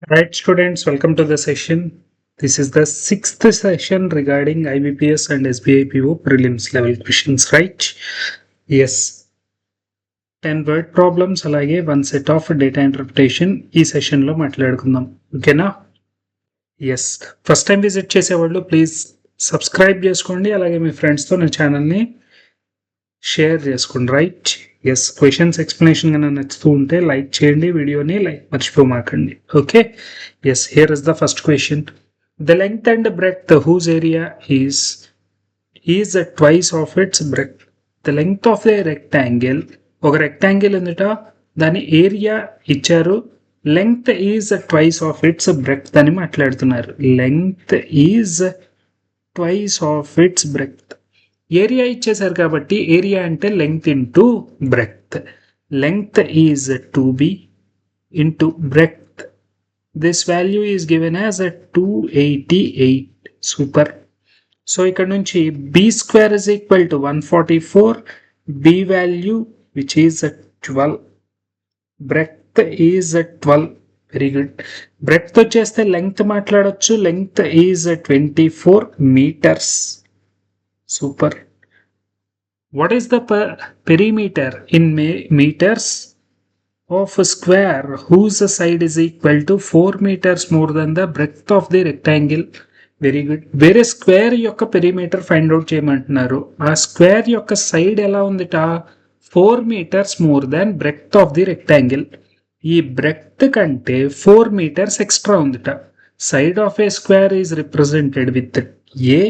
Right, students, welcome to the session. This is the sixth session regarding IBPS and SBIPO prelims level questions, right? Yes, 10 word problems అలాగే 1 set of data interpretation ఈ సెషన్లో మాట్లాడుకుందాం ఓకేనా yes first time visit చేసేవాళ్ళు please subscribe చేసుకోండి అలాగే మీ ఫ్రెండ్స్తో నా ఛానల్ని షేర్ చేసుకోండి రైట్ ఎస్ క్వశ్చన్స్ ఎక్స్ప్లెనేషన్ కన్నా నచ్చుతూ ఉంటే లైక్ చేయండి వీడియోని లైక్ మర్చిపోమాకండి okay yes here is the first question the length and breadth whose area is twice of its breadth the length of the rectangle ఒక రెక్టాంగిల్ ఉందిట దాని area ఇచ్చారు length is twice of its breadth అని మాట్లాడుతున్నారు length is twice of its breadth area ఇచ్చేసారు కాబట్టి area అంటే length into breadth length is 2b into breadth this value is given as 288 super so ఇక్కడ నుంచి B square is equal to 144 B value which is 12 breadth is 12 very good breadth వచ్చేస్తే length మాట్లాడొచ్చు length is 24 metres super what is the perimeter in meters of a square whose side is equal to 4 meters more than the breadth of the rectangle very good వేరే square యొక్క perimeter find out చేయమంటున్నారు ఆ square యొక్క side ఎలా ఉందిట 4 metres more than breadth of the rectangle ఈ breadth కంటే 4 metres extra ఉందిట side of a square is represented with a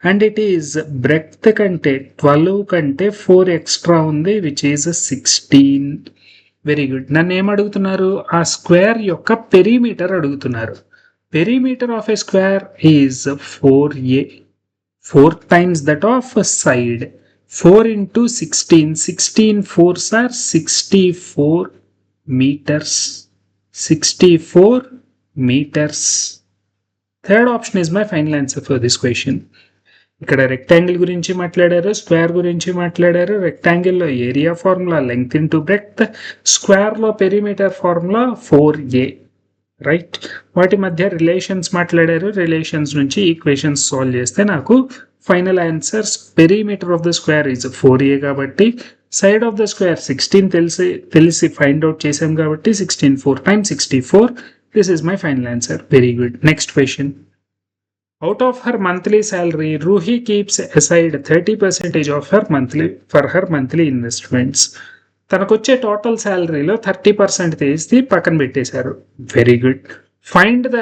and it is breadth కంటే 12 కంటే 4 ఎక్స్ట్రా ఉంది విచ్ ఈజ్ 16 వెరీ గుడ్ నన్ను ఏం అడుగుతున్నారు ఆ స్క్వేర్ యొక్క పెరిమీటర్ అడుగుతున్నారు perimeter of a square is 4a 4 times that of a side 4 into 16 4s are 64 meters 64 meters third option is my final answer for this question ఇక్కడ rectangle గురించి మాట్లాడారు square గురించి మాట్లాడారు రెక్టాంగిల్లో area formula length into breadth స్క్వేర్లో perimeter formula 4a right వాటి మధ్య relations మాట్లాడారు రిలేషన్స్ నుంచి ఈక్వేషన్స్ సాల్వ్ చేస్తే నాకు final answers perimeter of the square is 4a కాబట్టి సైడ్ ఆఫ్ ద స్క్వేర్ 16 తెలిసి ఫైండ్ అవుట్ చేసాం కాబట్టి 16 4 times 64 this is my final answer very good next question out of her monthly salary Ruhi keeps aside 30% of her monthly investments తనకు వచ్చే total శాలరీలో 30% తీసి పక్కన పెట్టేశారు very good find the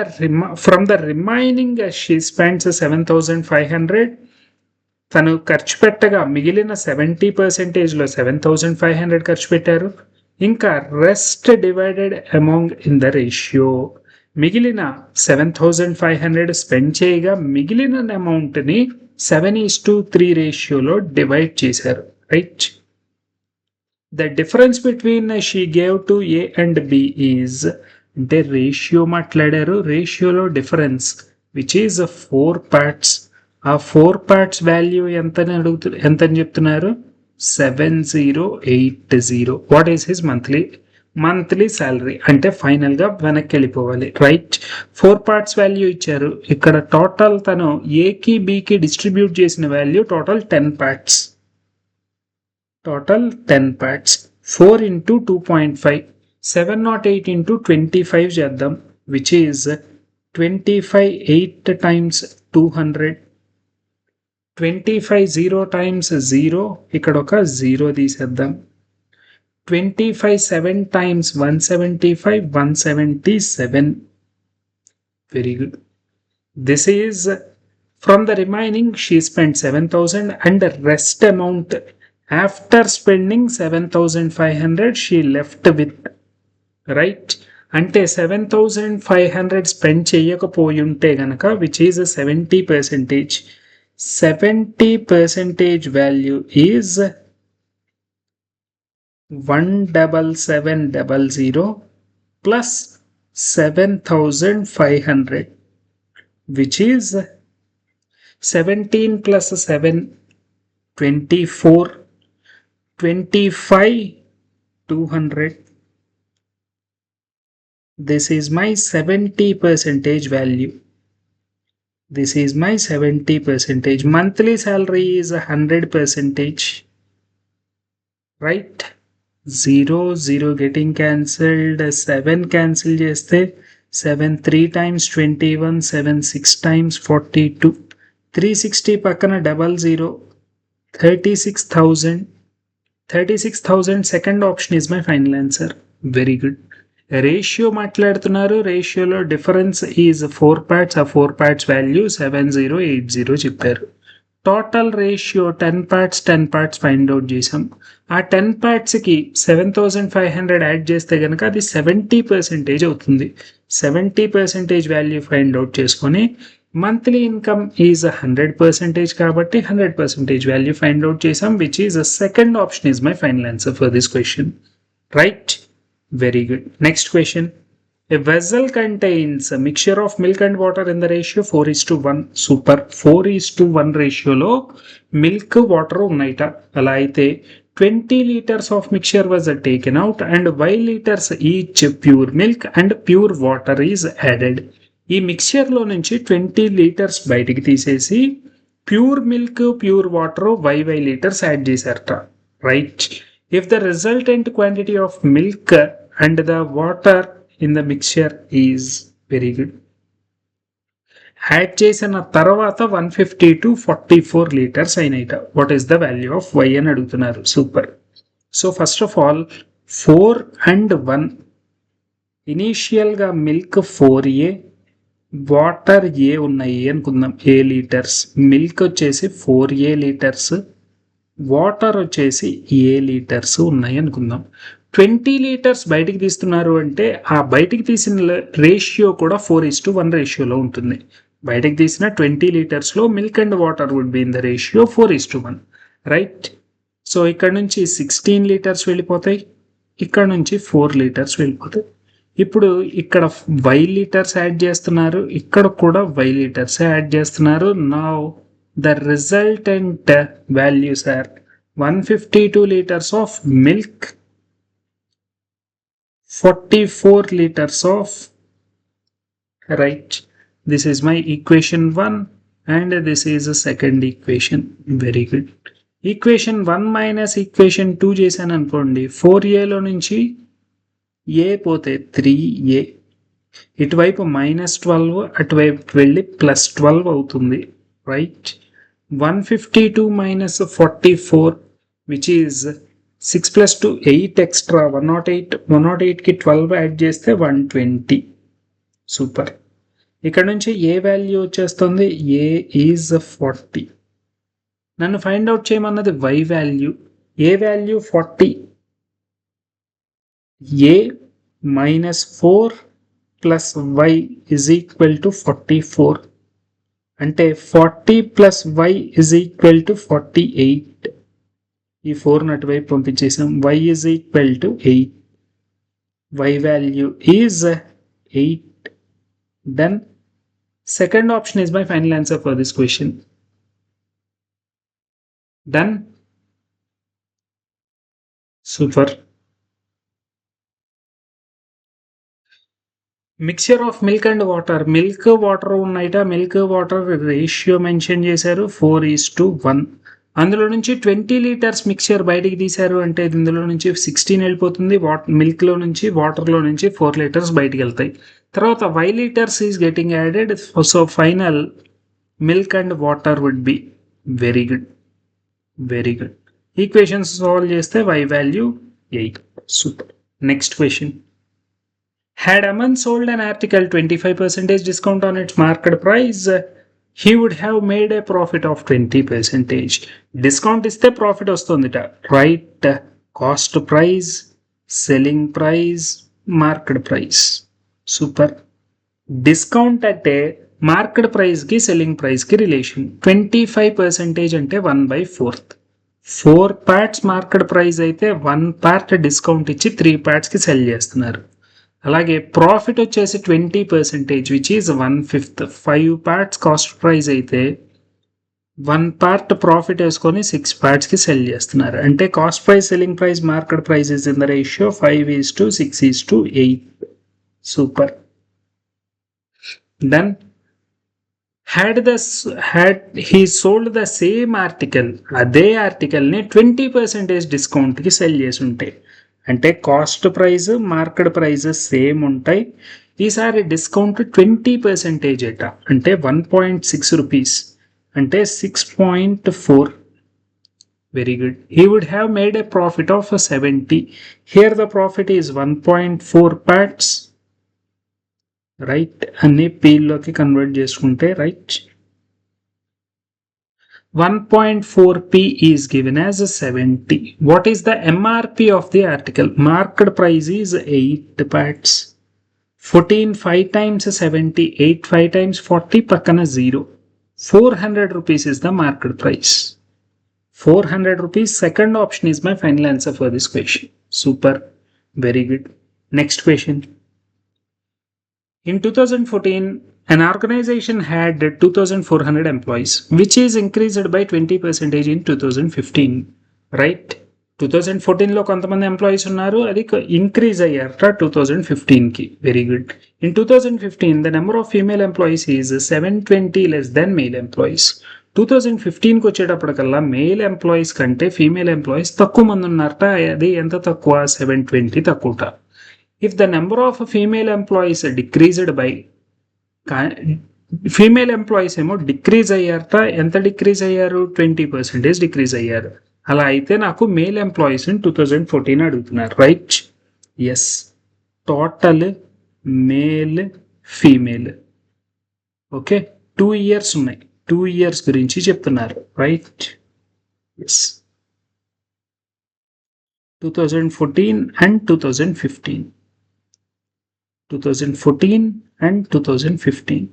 from the remaining she spends 7500 తను ఖర్చు పెట్టగా మిగిలిన 70%లో 7500 ఖర్చు పెట్టారు ఇంకా rest divided among in the ratio మిగిలిన 7500 స్పెండ్ చేయగా మిగిలిన అమౌంట్ని 7:3 రేషియోలో డివైడ్ చేశారు right the difference between she gave to A and B is అంటే రేషియో మాట్లాడారు రేషియోలో డిఫరెన్స్ విచ్ ఈజ్ 4 parts ఆ 4 parts వాల్యూ ఎంత అని చెప్తున్నారు 7080 what is his monthly salary అంటే ఫైనల్ గా వెనక్కి వెళ్ళిపోవాలి రైట్ 4 parts వాల్యూ ఇచ్చారు ఇక్కడ టోటల్ తను ఏకి బికి డిస్ట్రిబ్యూట్ చేసిన value total 10 parts total 10 parts 4 into 2.5 708 into 25 చేద్దాం which is 25 8 times 200 25 0 times 0 ఇక్కడ ఒక 0 తీసేద్దాం 25 7 times 175 177 very good this is from the remaining she spent 7000 and the rest amount after spending 7500 she left with right అంటే 7500 spend చేయకపోయుంటే గనక which is 70% value is 17700 plus 7500 which is 17 plus 7 24 25 200 This is my 70% value. This is my 70%. Monthly salary is 100%. Right? 0 getting cancelled. 7 cancel cheste 7 3 times 21, 7 6 times 42, 360 పక్కన 00, 36,000. 36,000 second option is my final answer. Very good. Ratio మాట్లాడుతున్నారు. రేషియోలో difference is 4 parts. ఆ 4 parts value 7080 చెప్పారు. Total ratio 10 parts 10 parts find out చేసాం. ఆ 10 partsకి 7500 add చేస్తే కనుక అది 70% అవుతుంది. 70% వాల్యూ ఫైండ్ అవుట్ చేసుకొని మంత్లీ ఇన్కమ్ ఈజ్ 100% కాబట్టి 100% వాల్యూ ఫైండ్ అవుట్ చేసాం, which is second option is my final answer for this question. Right? Very good. Next question. A vessel contains a mixture of milk and water in the ratio 4:1. Super. 4:1 ratio lo milk water unnayita. Ala aithe 20 liters of mixture was taken out and 5 liters each pure milk and pure water is added. ఈ mixture లో నుంచి 20 litres బయటికి తీసేసి pure milk pure water 5 litres add చేశారట. Right? If the resultant quantity of milk and the water in the mixture is very good. Add చేసిన తర్వాత 150 to 44 litres అయినాయిట. What is the value of y అని అడుగుతున్నారు. Super. So first of all 4 and 1 ఇనీషియల్గా milk 4A, water ఏ ఉన్నాయి అనుకుందాం, ఏ litres. Milk వచ్చేసి 4A litres, water వచ్చేసి ఏ లీటర్స్ ఉన్నాయి అనుకుందాం. 20 లీటర్స్ బయటికి తీస్తున్నారు అంటే ఆ బయటికి తీసిన రేషియో కూడా 4:1 రేషియోలో ఉంటుంది. బయటికి తీసిన 20 లీటర్స్లో milk and water would be in the ratio 4:1. Right? So ఇక్కడ నుంచి 16 లీటర్స్ వెళ్ళిపోతాయి, ఇక్కడ నుంచి 4 లీటర్స్ వెళ్ళిపోతాయి. ఇప్పుడు ఇక్కడ 5 లీటర్స్ యాడ్ చేస్తున్నారు, ఇక్కడ కూడా 5 లీటర్స్ యాడ్ చేస్తున్నారు. Now the resultant values are 152 liters of milk, 44 liters of, right? This is my equation 1 and this is the second equation. Very good. Equation 1 minus equation 2 చేశాను అనుకోండి, 4A లో నుంచి A పోతే 3A, ఇటువైపు -12, అటువైపు వెళ్ళి +12 అవుతుంది. Right? 152 minus 44, which is 6 plus 2 8 extra 108. 108కి 12 యాడ్ చేస్తే 120. సూపర్. ఇక్కడ నుంచి ఏ వాల్యూ వచ్చేస్తుంది? A is 40. నన్ను ఫైండ్ అవుట్ చేయమన్నది y వాల్యూ. A value 40. A -4 plus y is equal to 44. అంటే 40 plus y is equal to 48. ఈ 4 అటువైపు పంపించేసాం. y is equal to 8. y value is 8. Done. Second option is my final answer for this question. Done. Super. Mixture of milk and water. Milk water ఉన్నాయిట, milk water ratio mention చేశారు 4:1. అందులో నుంచి 20 litres mixture బయటికి తీశారు అంటే ఇందులో నుంచి 16 వెళ్ళిపోతుంది. మిల్క్లో నుంచి వాటర్లో నుంచి 4 లీటర్స్ బయటికి వెళ్తాయి. తర్వాత 5 litres is getting added. So final milk and water would be. Very good, very good. Equations solve చేస్తే y value 8. Super. Next question. Had Aman sold an article 25% discount on its market price, he would have made a profit of 20%. Discount iste profit ostundita. Right? Cost price, selling price, market price. Super. Discount ante market price ki selling price ki relation. 25% ante 1/4. 4 parts market price అయితే 1 part discount ఇచ్చి 3 parts కి cell చేస్తున్నారు. అలాగే profit వచ్చేసి 20%, which is 1/5. 5 parts cost price అయితే 1 part profit వేసుకొని 6 partsకి cell చేస్తున్నారు. అంటే cost price, selling price, market price is in the ratio 5:6:8. Super. Then had he sold the same article, అదే ఆర్టికల్ ని 20% డిస్కౌంట్ కి సెల్ చేసి ఉంటే, అంటే cost price market price same ఉంటాయి, ఈసారి డిస్కౌంట్ 20% అట, అంటే 1.6 రూపీస్, అంటే 6.4. Very good. He would have made a profit of 70. Here the profit is 1.4 parts. Right? అన్ని P లోకి కన్వర్ట్ చేసుకుంటే right. 1.4p is given as 70. What is the MRP of the article? Market price is 8 parts. 14 5 times 70, 8 5 times 40, పక్కన 0. 400 rupees is the market price. 400 rupees. Second option is my final answer for this question. Super. Very good. Next question. In 2014, an organization had 2,400 employees, which is increased by 20% in 2015. Right? 2014 లో కొంతమంది employees ఉన్నారు, అది increase అయ్యారట 2015 కి. Very good. In 2015 the number of female employees is 720 less than male employees. 2015కి వచ్చేటప్పటికల్లా male employees కంటే female employees తక్కువ మంది ఉన్నారట. అది ఎంత తక్కువ? 720 తక్కువట. If the number of female employees decreased by, female employees ఏమో డిక్రీజ్ అయ్యారట. ఎంత డిక్రీజ్ అయ్యారు? 20% డిక్రీజ్ అయ్యారు. అలా అయితే నాకు మేల్ ఎంప్లాయీస్ ఇన్ 2014 అడుగుతున్నారు. Right? Yes. Total male female. Okay, 2 years ఉన్నాయి. 2 years గురించి చెప్తున్నారు. రైట్? ఎస్. 2014 అండ్ 2015. 2014 అండ్ 2015.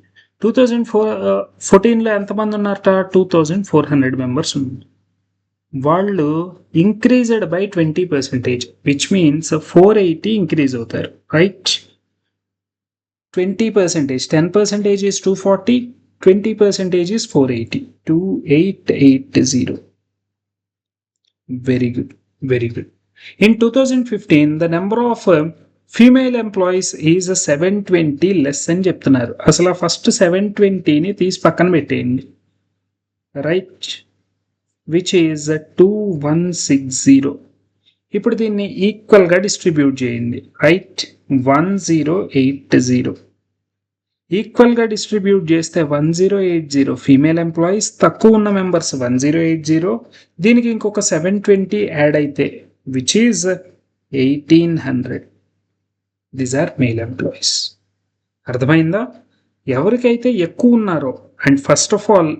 2014లో ఎంతమంది ఉన్నారట? 2,400 మెంబర్స్ ఉన్నారు. వాళ్ళు increased by 20%, which means 480 increase అవుతారు. Right? 20%, 10% is 240, 20% is 480, 2880. Very good, very good. In 2015, the number of female employees is 720 less అని చెప్తున్నారు. అసలు ఫస్ట్ 720ని తీసి పక్కన పెట్టేయండి. రైట్? Which is 2160. ఇప్పుడు దీన్ని ఈక్వల్గా డిస్ట్రిబ్యూట్ చేయండి. రైట్? 1080. ఈక్వల్గా డిస్ట్రిబ్యూట్ చేస్తే 1080 ఫీమేల్ ఎంప్లాయీస్, తక్కువ ఉన్న మెంబర్స్ 1080, దీనికి ఇంకొక 720 యాడ్ అయితే which is 1800. These are male employees. అర్థమైందా? ఎవరికైతే ఎక్కువ ఉన్నారో, అండ్ ఫస్ట్ ఆఫ్ ఆల్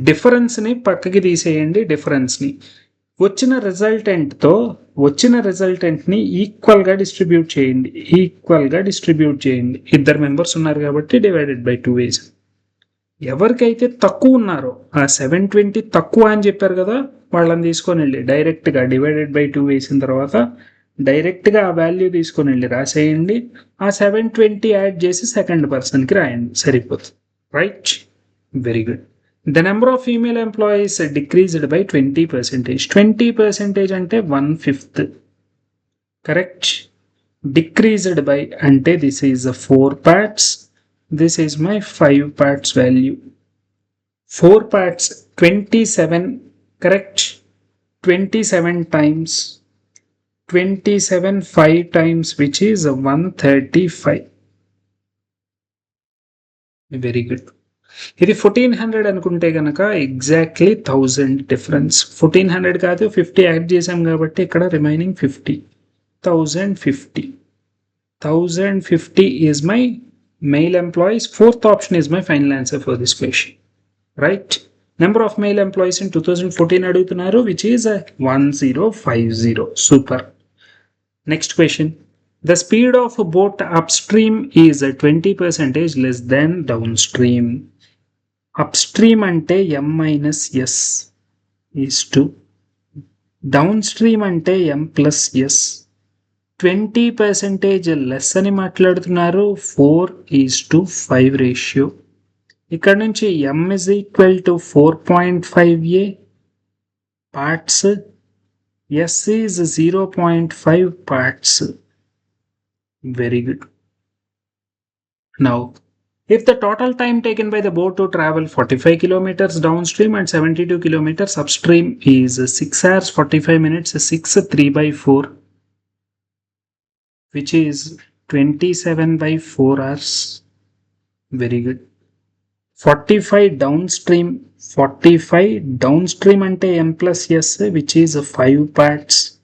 డిఫరెన్స్ని పక్కకి తీసేయండి. డిఫరెన్స్ని వచ్చిన రిజల్టెంట్ని ఈక్వల్గా డిస్ట్రిబ్యూట్ చేయండి. ఇద్దరు మెంబర్స్ ఉన్నారు కాబట్టి డివైడెడ్ బై 2 వేసి. ఎవరికైతే తక్కువ ఉన్నారో, ఆ 720 తక్కువ అని చెప్పారు కదా, వాళ్ళని తీసుకొని వెళ్ళి డైరెక్ట్గా డివైడెడ్ బై 2 వేసిన తర్వాత డైరెక్ట్గా ఆ వాల్యూ తీసుకొని వెళ్ళి రాసేయండి. ఆ 720 యాడ్ చేసి సెకండ్ పర్సన్కి రాయండి, సరిపోతుంది. Right? Very good. The number of female employees decreased by 20%. 20% అంటే 1/5. Correct? Decreased by అంటే this is 4 parts. This is my 5 parts value. 4 parts 27. Correct? 27 times 27 5 times which is 135. Very good. ఇది 1400 అనుకుంటే కనుక exactly 1000 difference. 1400 కాదు, 50 add చేసాం కాబట్టి ఇక్కడ remaining 50. 1050 is my mail employees. Fourth option is my final answer for this question. Right? Number of mail employees in 2014 అడుగుతున్నారు, which is 1050. Super. Next question. The speed of a boat upstream is 20% less than downstream. Upstream ante m minus s is to downstream ante m plus s. 20% less అని మాట్లాడుతున్నారు. 4:5 ratio. ఇక్కడ నుంచి m is equal to 4.5a parts, s is 0.5 parts. Very good. Now, if the total time taken by the boat to travel 45 kilometers downstream and 72 kilometers upstream is 6 hours 45 minutes, 6 3 by 4, which is 27 by 4 hours. Very good. 45 downstream ante m plus s, which is 5 parts,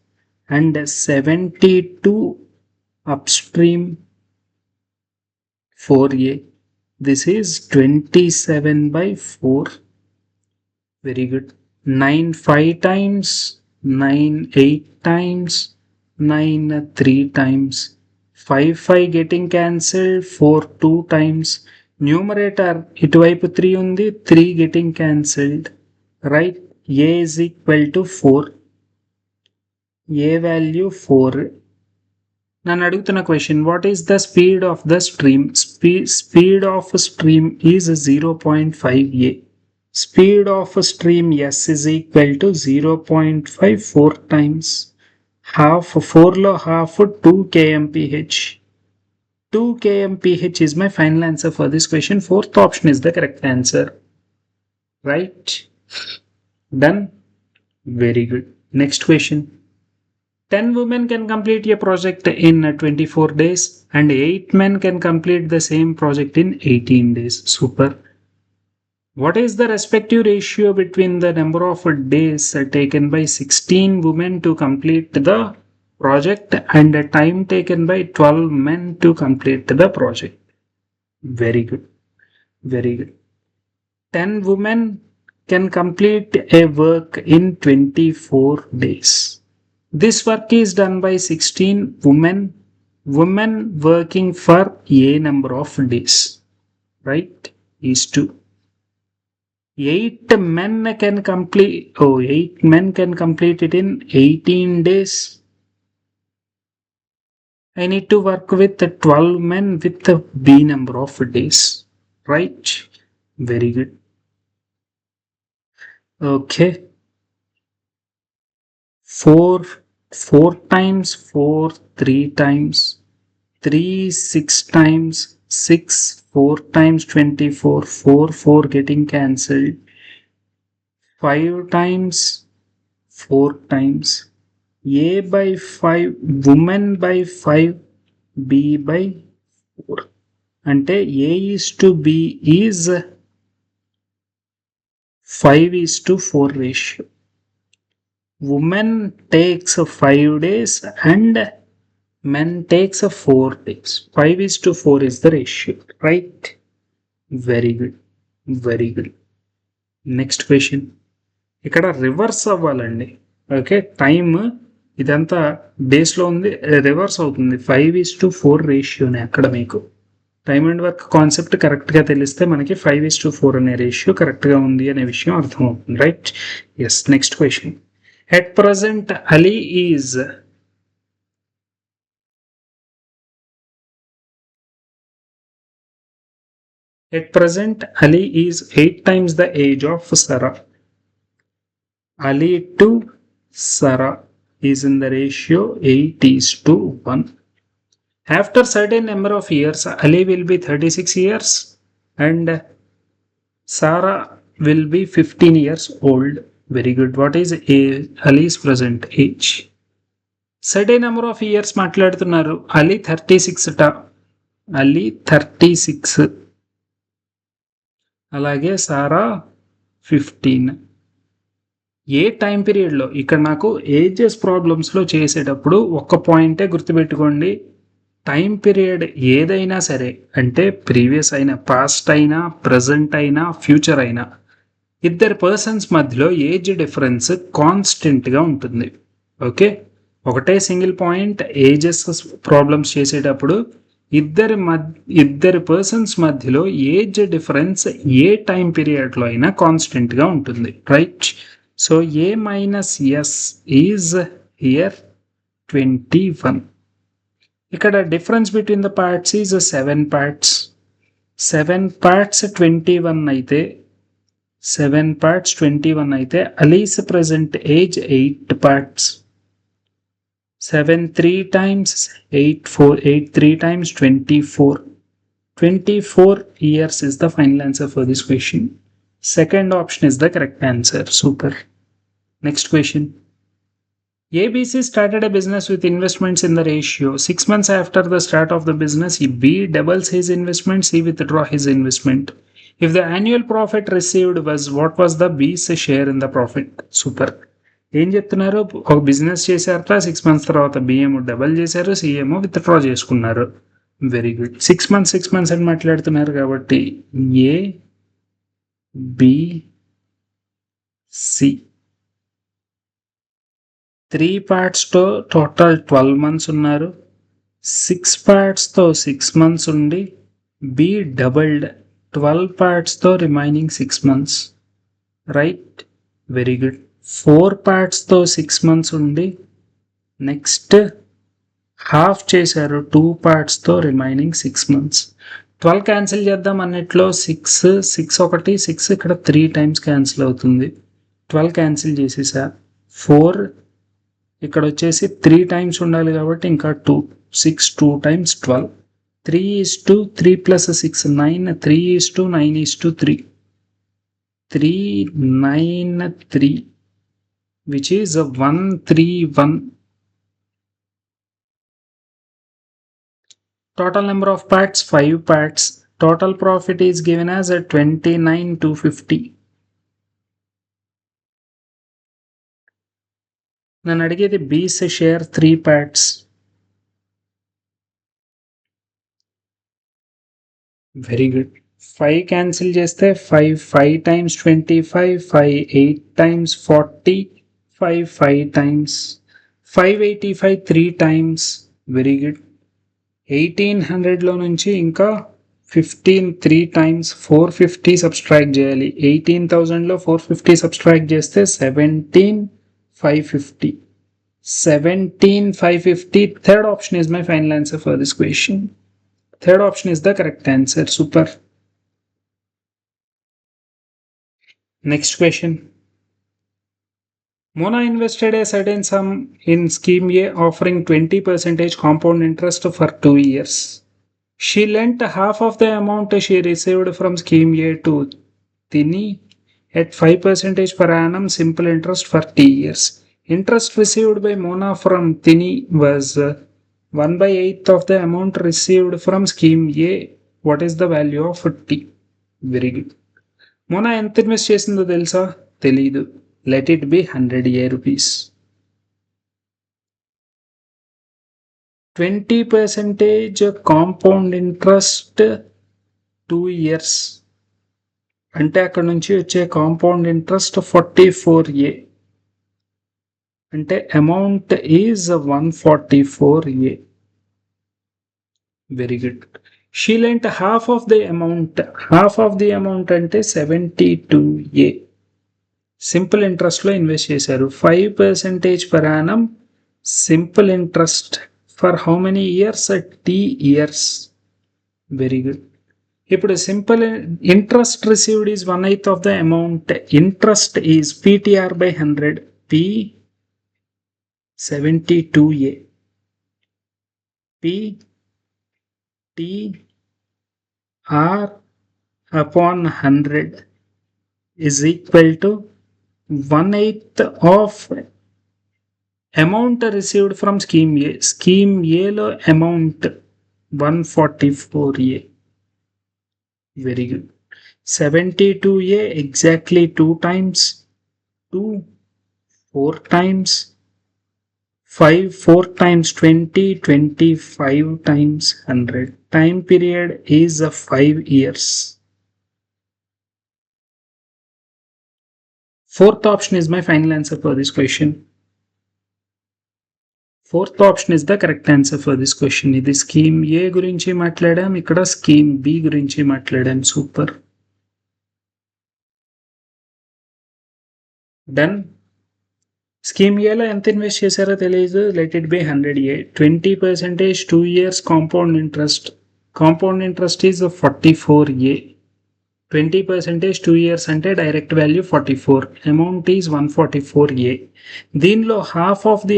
and 72 upstream 4a. This is 27 by 4. Very good. 9 5 times, 9 8 times, 9 3 times. 5 5 getting cancelled, 4 2 times. Numerator ఇటువైపు 3 ఉంది, 3 getting cancelled. Right? A is equal to 4. A value 4. నన్ను అడుగుతున్న question, what is the speed of the stream? Speed of stream is 0.5a. Speed of stream S is equal to 0.54 times half 4 lo half 2 kmph. 2 kmph is my final answer for this question. Fourth option is the correct answer. Right? Done? Very good. Next question. 10 women can complete a project in 24 days and 8 men can complete the same project in 18 days. Super. What is the respective ratio between the number of days taken by 16 women to complete the project and the time taken by 12 men to complete the project? Very good. Very good. 10 women can complete a work in 24 days. This work is done by 16 women working for a number of days. Right? Is 2. 8 men can complete it in 18 days. I need to work with 12 men with the B number of days. Right? Very good. Okay. 4 times, 4 3 times, 3 6 times, 6 4 times 24, 4 getting cancelled, 5 times, 4 times, A by 5, woman by 5, B by 4. Ante A is to B is 5:4 ratio. Woman takes 5 days and men takes 4 days. 5:4 is the ratio, right? Very good. Very good. Next question. ఇక్కడ reverse అవ్వాలండి. Okay, time ఇదంతా డేస్లో ఉంది, reverse అవుతుంది. 5:4 రేషియోనే అక్కడ మీకు time and work concept కరెక్ట్గా తెలిస్తే మనకి 5:4 అనే రేషియో కరెక్ట్గా ఉంది అనే విషయం అర్థమవుతుంది. Right? Yes. Next question. At present, Ali is At present, Ali is 8 times the age of Sarah. Ali to Sarah is in the ratio 8:1. After certain number of years, Ali will be 36 years and Sarah will be 15 years old. Very good. What is Ali's present age? Certain number of years మాట్లాడుతున్నారు. Ali 36 ట. Ali 36. అలాగే సారా 15. ఏ time పీరియడ్లో, ఇక్కడ నాకు ages ప్రాబ్లమ్స్లో చేసేటప్పుడు ఒక్క పాయింటే గుర్తుపెట్టుకోండి. టైం పీరియడ్ ఏదైనా సరే, అంటే ప్రీవియస్ అయినా, పాస్ట్ అయినా, ప్రజెంట్ అయినా, ఫ్యూచర్ అయినా, ఇద్దరు పర్సన్స్ మధ్యలో ఏజ్ డిఫరెన్స్ కాన్స్టెంట్గా ఉంటుంది. ఓకే, ఒకటే సింగిల్ పాయింట్ ఏజెస్ ప్రాబ్లమ్స్ చేసేటప్పుడు ఇద్దరు పర్సన్స్ మధ్యలో ఏజ్ డిఫరెన్స్ ఏ టైం పీరియడ్లో అయినా కాన్స్టెంట్గా ఉంటుంది. Right? So A minus S is here 21. ఇక్కడ difference between the parts is 7 parts. 7 parts 21 అయితే, 7 parts 21 అయితే Alice present age 8 parts. 7 3 times 8 4, 8 3 times 24. 24 years is the final answer for this question. Second option is the correct answer. Super. Next question. ABC started a business with investments in the ratio 6 months after the start of the business. B doubles his investment, C withdraw his investment. If the annual profit received was, what was the B's share in the profit? Super. ఏం చెప్తున్నారు, ఒక business చేశారట 6 months తర్వాత B ఏమో double చేశారు, C ఏమో withdraw చేసుకున్నారు. Very good. 6 months అని మాట్లాడుతున్నారు కాబట్టి ఏ బి సి 3 partsతో టోటల్ 12 months ఉన్నారు. 6 partsతో 6 months ఉండి బి డబల్డ్ 12 partsతో remaining 6 months. Right, very good. 4 partsతో 6 months ఉండి నెక్స్ట్ హాఫ్ చేశారు 2 partsతో రిమైనింగ్ 6 months. 12 క్యాన్సిల్ చేద్దాం అన్నిట్లో 6 ఒకటి 6 ఇక్కడ 3 times క్యాన్సిల్ అవుతుంది. 12 క్యాన్సిల్ చేసేసా. 4 ఇక్కడ వచ్చేసి 3 times ఉండాలి కాబట్టి ఇంకా 2. 6 2 times 12. 3:3 plus 6 9. 3:9:3. 393, which is 131. Total number of parts 5 parts. Total profit is given as 29,250. నన్ను అడిగేది బీస్ share 3 parts. Very good. 5 cancel చేస్తే 5 times 25, 5 8 times 40, 5 times 585 3 times. Very good. 1800లో నుంచి ఇంకా 15 3 times 450 సబ్స్ట్రాక్ట్ చేయాలి. 18,000లో 450 సబ్స్ట్రాక్ట్ చేస్తే 17,550. 17,550. Third option is my final answer for this question. Third option is the correct answer. Super. Next question. Mona invested a certain sum in scheme A offering 20% compound interest for 2 years. She lent half of the amount she received from scheme A to Tini at 5% per annum simple interest for 3 years. Interest received by Mona from Tini was 1/8 of the amount received from scheme A. What is the value of T? Very good. Mona ఎంత invest చేసిందో తెలుసా? తెలీదు. Let it be 100 rupees. 20% compound interest 2 years. అంటే అక్కడ నుంచి వచ్చే compound interest 44A. అంటే amount is 144A. Very good. She lent half of the amount. Half of the amount అంటే 72A. సింపుల్ ఇంట్రెస్ట్లో ఇన్వెస్ట్ చేశారు. 5% per annum simple interest for how many years? T years. Very good. ఇప్పుడు simple interest received is 1/8 of the amount. Interest is PTR by 100. P 72A. P T R upon 100 is equal to 1/8 of amount received from scheme A. Scheme A lo amount 144A. Very good. 72A exactly 2 times 2, 4 times 5, 4 times 20, 25 times 100. Time period is 5 years. Fourth option is my final answer for this question. Fourth option is the correct answer for this question. ఇది scheme ఏ గురించి మాట్లాడాం, ఇక్కడ scheme B గురించి మాట్లాడాం. Super. Done. Scheme ఏలో ఎంత invest చేశారో తెలియదు. Let it B 100A. 20% 2 years compound interest. Compound interest is 44A. 20% 2 years అంటే direct value 44. Amount is 144A. దీనిలో హాఫ్ ఆఫ్ ది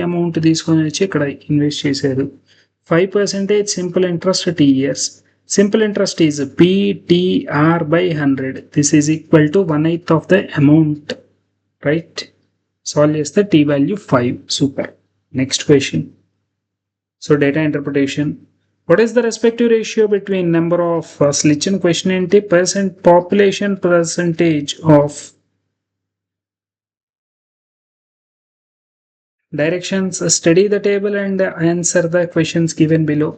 అమౌంట్ తీసుకొని వచ్చి ఇక్కడ ఇన్వెస్ట్ చేశారు. 5% simple interest TES. Simple interest is PTR by 100. This is equal to 1/8 of the amount, right? Solve is the T value 5. Super. Next question. So data interpretation. What is the respective ratio between number of selection question ఏంటి population percentage of directions? Study the table and answer the questions given below.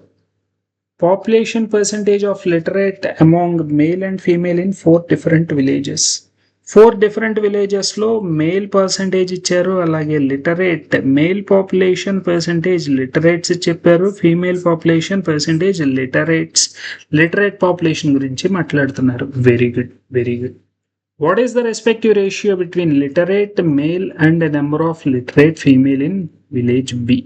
Population percentage of literate among male and female in 4 different villages. 4 different villages లో male percentage ఇచ్చారు, అలాగే literate male population percentage literates చెప్పారు, female population percentage literate population గురించి మాట్లాడుతున్నారు. Very good, very good. What is the respective ratio between literate male and the number of literate female in village B?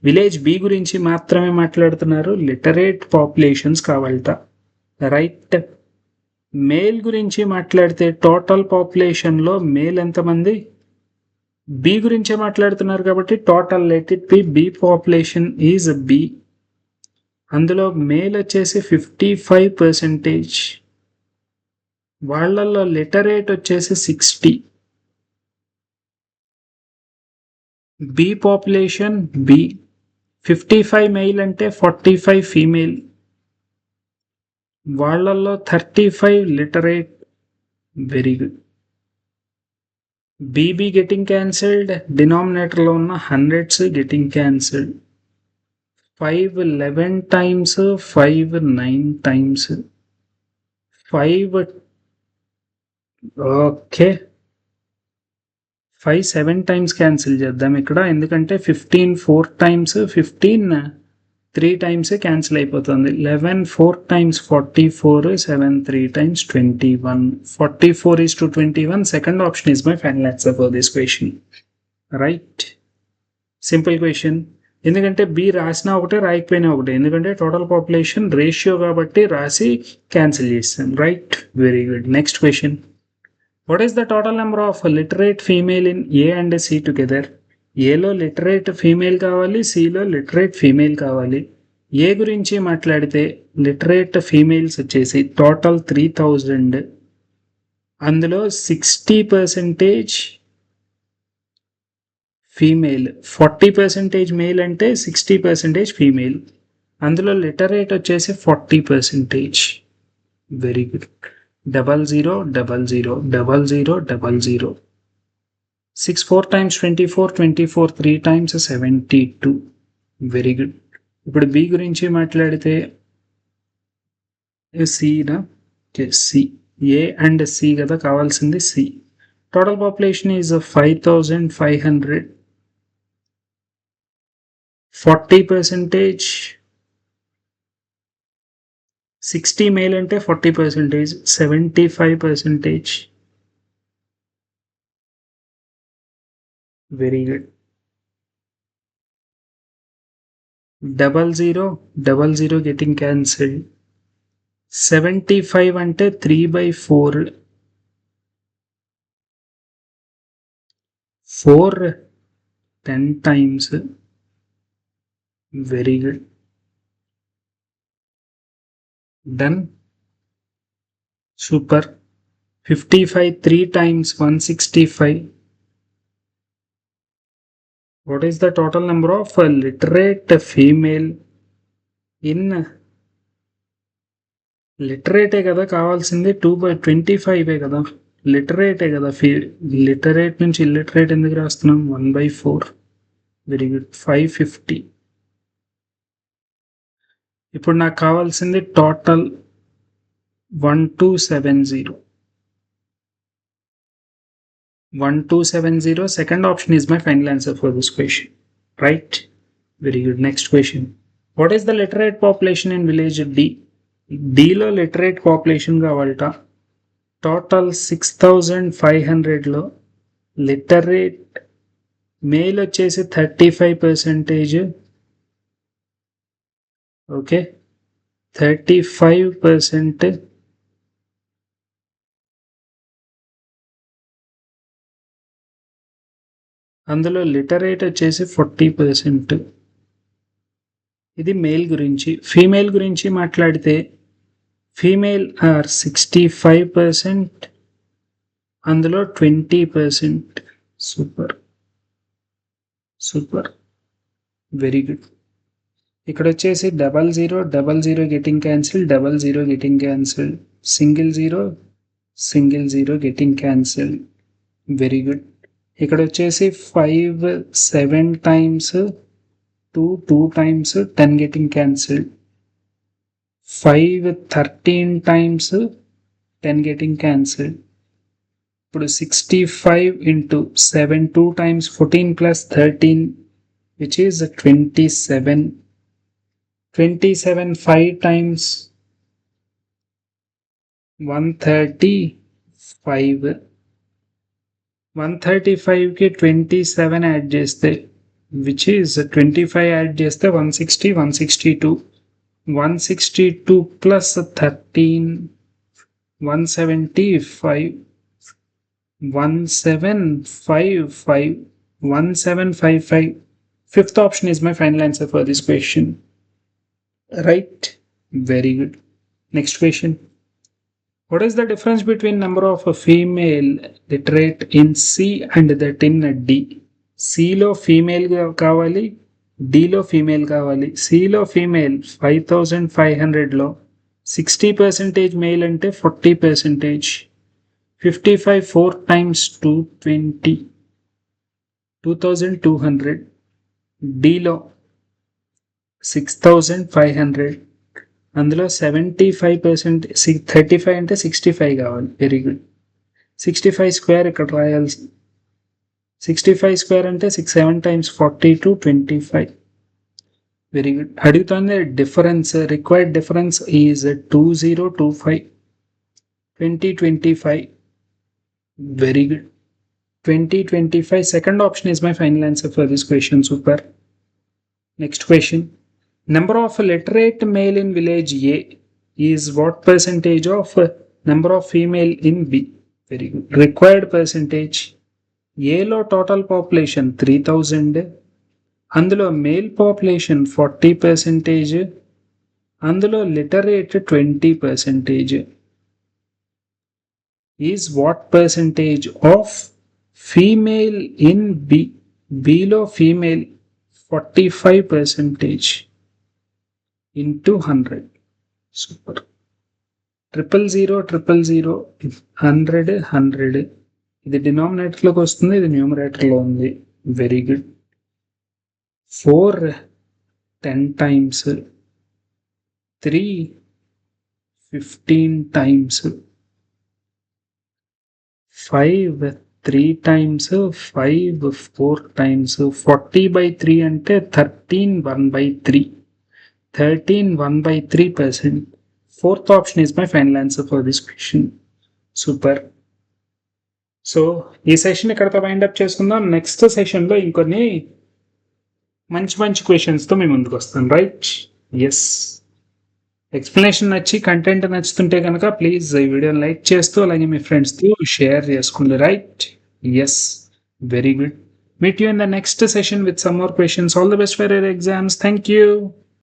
Village B గురించి మాత్రమే మాట్లాడుతున్నారు, literate populations కావాలట. Right. Male గురించి మాట్లాడితే total పాపులేషన్లో male ఎంతమంది? బి గురించే మాట్లాడుతున్నారు కాబట్టి total let it be population is B. అందులో మేల్ వచ్చేసి 55%, వాళ్ళల్లో లిటరేట్ వచ్చేసి 60. బి పాపులేషన్ బి 55 మెయిల్ అంటే 45 ఫీమేల్, వాళ్ళల్లో 35 literate. Very good. BB getting cancelled, డినామినేటర్లో ఉన్న hundreds getting cancelled. 5 11 times, 5 9 times, 5 okay 5 7 times cancel చేద్దాం ఇక్కడ, ఎందుకంటే 15 4 టైమ్స్, 15 3 టైమ్స్ క్యాన్సిల్ అయిపోతుంది. 11 4 times 44, 7 3 times 21. 44:21. Second option is my final answer for this question. Right. Simple question. ఎందుకంటే B రాసినా ఒకటే రాయకపోయినా ఒకటే, ఎందుకంటే టోటల్ పాపులేషన్ రేషియో కాబట్టి రాసి క్యాన్సిల్ చేస్తాం. Right, very good. Next question. What is the total number of literate female in A and C together? ఏలో literate female కావాలి, సిలో లిటరేట్ ఫీమేల్ కావాలి. ఏ గురించి మాట్లాడితే లిటరేట్ ఫీమేల్స్ వచ్చేసి టోటల్ 3000, అందులో 60% ఫీమేల్, 40% మేల్ అంటే 60% ఫీమేల్. అందులో లిటరేట్ వచ్చేసి 40%. Very good. 00 00 00 00. 6 4 times 24, 24 3 times 72. Very good. ఇప్పుడు బి గురించి మాట్లాడితే సినా, సి. ఏ అండ్ సి కదా కావాల్సింది, C. Total population is 5500. 40%, 60 male అంటే 40%, 75%. Very good. 00 00 getting cancelled. 75 అంటే 3/4, 4 10 times. Very good. Done. Super. 55 3 times 165. What is the total number of literate female in లిటరేటే కదా కావాల్సింది, 2/25 కదా, లిటరేటే కదా. లిటరేట్ నుంచి ఇల్లిటరేట్ ఎందుకు రాస్తున్నాం? 1/4. Very good. 550. ఇప్పుడు నాకు కావాల్సింది total 1270. 1270. Second option is my final answer for this question. Right? Very good. Next question. What is the literate population in village D? D లో లిటరేట్ పాపులేషన్ కావాలట. టోటల్ 6500 లో literate male వచ్చేసి 35%. Okay 35%. అందులో literate వచ్చేసి 40%. ఇది male గురించి. Female గురించి మాట్లాడితే ఫీమేల్ ఆర్ 65%, అందులో 20%. Super super, very good. ఇక్కడ వచ్చేసి 0000 getting cancel, 00 getting cancel, single zero getting cancel, very good. ఇక్కడ వచ్చేసి 5 7 times 2 times 10 getting cancel, 5 13 times 10 getting cancel. ఇప్పుడు 65 into 7 2 times 14 plus 13, which is 27. 27 5 times 135. 135 కి 27 యాడ్ చేస్తే, which is 25 యాడ్ చేస్తే 160, 162. 162 plus 13, 175. 1755. 1755. Fifth option is my final answer for this question. Right? Very good. Next question. What is the difference between number of a female literate in C and that in D? C లో female కావాలి, D లో female కావాలి. C లో female 5500లో 60% male అంటే 40%. 55 4 times 220, 2200. D లో 6500, అందులో 75%, 35 అంటే 65 కావాలి. Very good. 65 స్క్వేర్ ఇక్కడ రాయాల్సి, 65 స్క్వేర్ అంటే 7 times 42 25. Very good. అడుగుతుంది difference, required difference is 2025. 2025. Very good. 2025. Second option is my final answer for this question. Super. Next question. Number of literate male in village A is what percentage of number of female in B? Very good. Required percentage. A లో total population 3000, అందులో male population 40%, అందులో literate 20%. is what percentage of female in B? B లో female 45% into 100. Super. 000 100. ఇది denominator లోకి వస్తుంది, ఇది numerator లో ఉంది. Very good. 4 10 times, 3 15 times, 5 3 times, 5 4 times. 40/3 అంటే 13 1/3. 13 1/3%. Fourth option is my final answer for this question. Super. So ఈ session ఇక్కడతో వైండప్ చేసుకుందాం. నెక్స్ట్ సెషన్లో ఇంకొన్ని మంచి క్వశ్చన్స్తో మేము ముందుకు వస్తాం. రైట్? ఎస్. ఎక్స్ప్లెనేషన్ నచ్చి కంటెంట్ నచ్చుతుంటే కనుక ప్లీజ్ ఈ వీడియోని లైక్ చేస్తూ అలాగే మీ ఫ్రెండ్స్తో షేర్ చేసుకోండి. Right? Yes. Very good. Meet you in the next session with some more questions. All the best for your exams. Thank you.